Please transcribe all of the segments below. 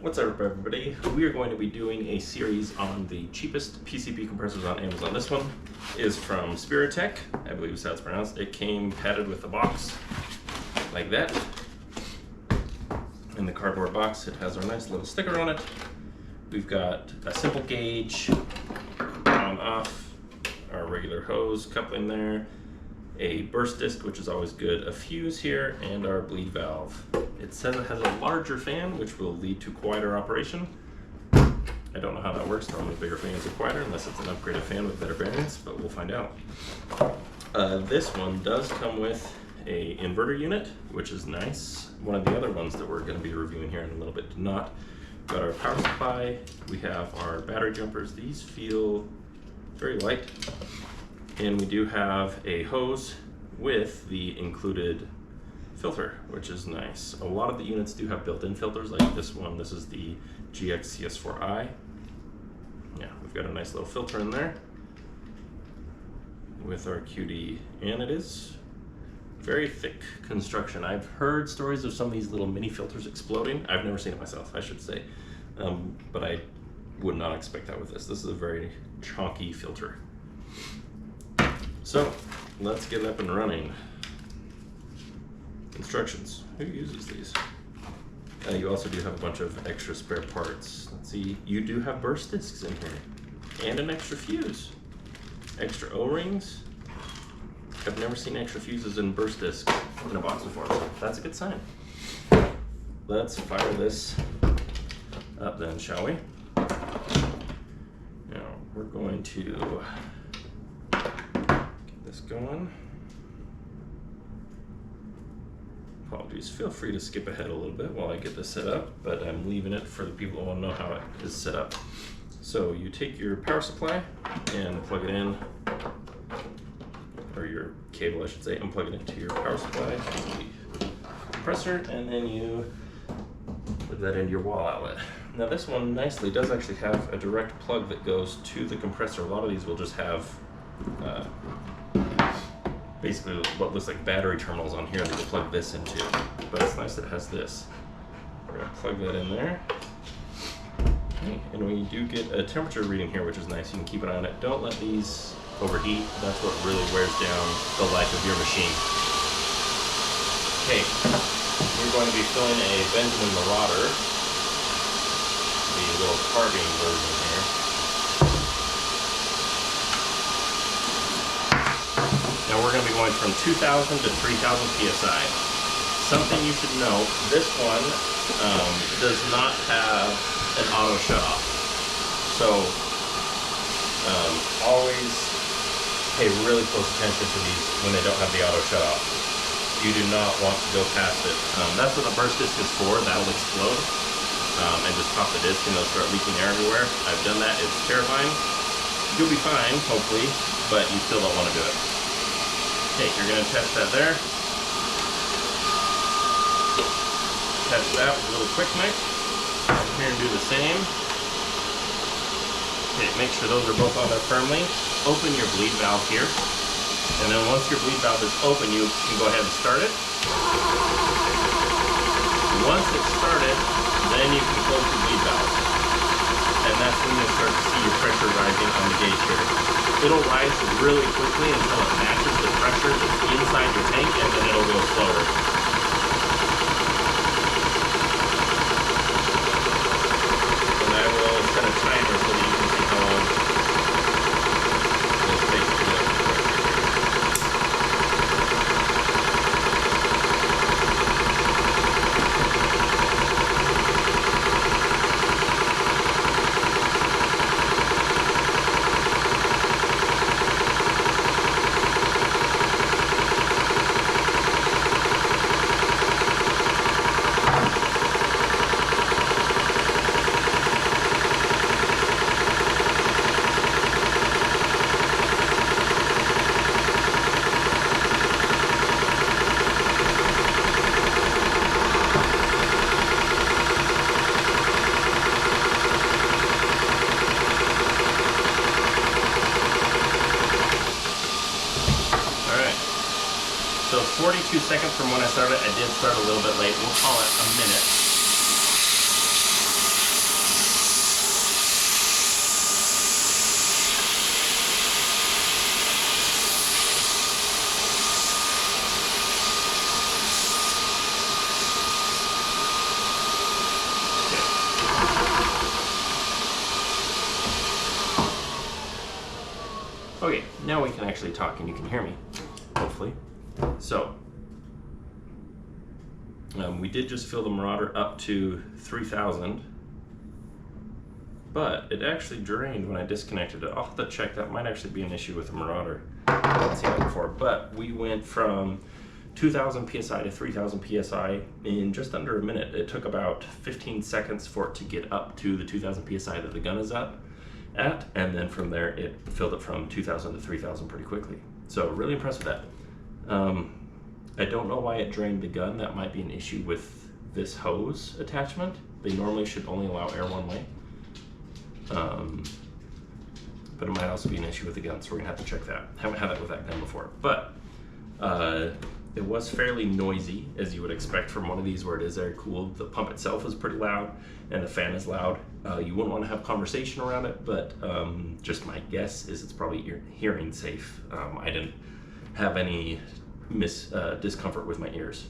What's up, everybody? We are going to be doing a series on the cheapest PCP compressors on Amazon. This one is from Spiritech, I believe is how it's pronounced. It came padded with a box like that. In the cardboard box, it has our nice little sticker on it. We've got a simple gauge, on off, our regular hose coupling there, a burst disc, which is always good, a fuse here, and our bleed valve. It says it has a larger fan, which will lead to quieter operation. I don't know how that works. Normally bigger fans are quieter unless it's an upgraded fan with better bearings, but we'll find out. This one does come with a inverter unit, which is nice. One of the other ones that we're going to be reviewing here in a little bit did not. We've got our power supply. We have our battery jumpers. These feel very light. And we do have a hose with the included filter, which is nice. A lot of the units do have built-in filters, like this one. This is the GX CS4i. Yeah, we've got a nice little filter in there with our QD, and it is very thick construction. I've heard stories of some of these little mini filters exploding. I've never seen it myself, I should say, but I would not expect that with this. This is a very chunky filter. So let's get it up and running. Instructions. Who uses these? You also do have a bunch of extra spare parts. Let's see, you do have burst discs in here and an extra fuse. Extra O-rings. I've never seen extra fuses and burst discs in a box before, so that's a good sign. Let's fire this up then, shall we? Now we're going to get this going. Apologies, feel free to skip ahead a little bit while I get this set up, but I'm leaving it for the people who want to know how it is set up. So you take your power supply and plug it in, or your cable I should say, and plug it into your power supply, the compressor, and then you plug that into your wall outlet. Now this one nicely does actually have a direct plug that goes to the compressor. A lot of these will just have basically what looks like battery terminals on here that you plug this into, but it's nice that it has this. We're going to plug that in there. Okay. And we do get a temperature reading here, which is nice. You can keep an eye on it. Don't let these overheat. That's what really wears down the life of your machine. Okay, we're going to be filling a Benjamin Marauder, the little carving version here. Now we're going to be going from 2,000 to 3,000 psi. Something you should know, this one does not have an auto shut-off. So always pay really close attention to these when they don't have the auto shut-off. You do not want to go past it. That's what the burst disc is for. That'll explode and just pop the disc and it'll start leaking air everywhere. I've done that. It's terrifying. You'll be fine, hopefully, but you still don't want to do it. Okay, you're going to test that there. Test that with a little quick knife. Come here and do the same. Okay, make sure those are both on there firmly. Open your bleed valve here. And then once your bleed valve is open, you can go ahead and start it. Once it's started, then you can close the bleed valve. And that's when you'll start to see your pressure rising on the gauge here. It'll rise really quickly until it matches the pressure that's inside your tank, and then it'll go slower. And I will set a timer so that you can see how long this takes to get up to pressure here. So 42 seconds from when I started. I did start a little bit late. We'll call it a minute. now we can actually talk and you can hear me, hopefully. So, we did just fill the Marauder up to 3,000, but it actually drained when I disconnected it. I'll have to check. That might actually be an issue with the Marauder. I haven't seen that before, but we went from 2,000 PSI to 3,000 PSI in just under a minute. It took about 15 seconds for it to get up to the 2,000 PSI that the gun is up at, and then from there it filled it from 2,000 to 3,000 pretty quickly. So really impressed with that. I don't know why it drained the gun. That might be an issue with this hose attachment. They normally should only allow air one way. But it might also be an issue with the gun, so we're gonna have to check that. Haven't had that with that gun before. But it was fairly noisy, as you would expect from one of these where it is air cooled. The pump itself is pretty loud, and the fan is loud. You wouldn't want to have conversation around it, but just my guess is it's probably hearing safe. I didn't have any discomfort with my ears.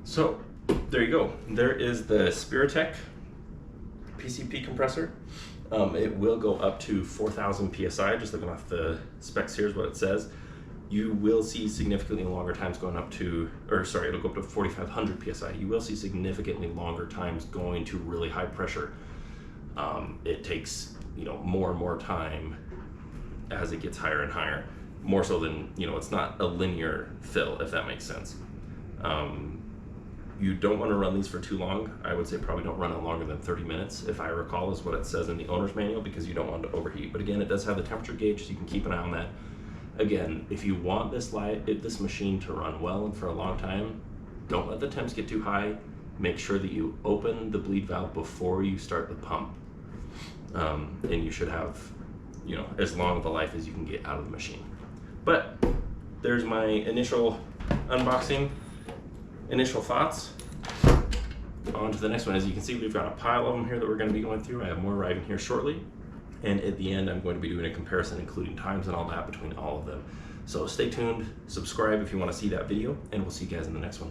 So there you go. There is the Spiritech PCP compressor. It will go up to 4,000 PSI, just looking off the specs here is what it says. You will see significantly longer times going up to, it'll go up to 4,500 PSI. You will see significantly longer times going to really high pressure. It takes, more and more time as it gets higher and higher. More so than, it's not a linear fill, if that makes sense. You don't want to run these for too long. I would say probably don't run it longer than 30 minutes, if I recall, is what it says in the owner's manual, because you don't want it to overheat. But again, it does have the temperature gauge, so you can keep an eye on that. Again, if you want this machine to run well and for a long time, don't let the temps get too high. Make sure that you open the bleed valve before you start the pump. And you should have, as long of a life as you can get out of the machine. But there's my initial unboxing, initial thoughts. On to the next one. As you can see, we've got a pile of them here that we're going to be going through. I have more arriving here shortly. And at the end, I'm going to be doing a comparison, including times and all that between all of them. So stay tuned, subscribe if you want to see that video, and we'll see you guys in the next one.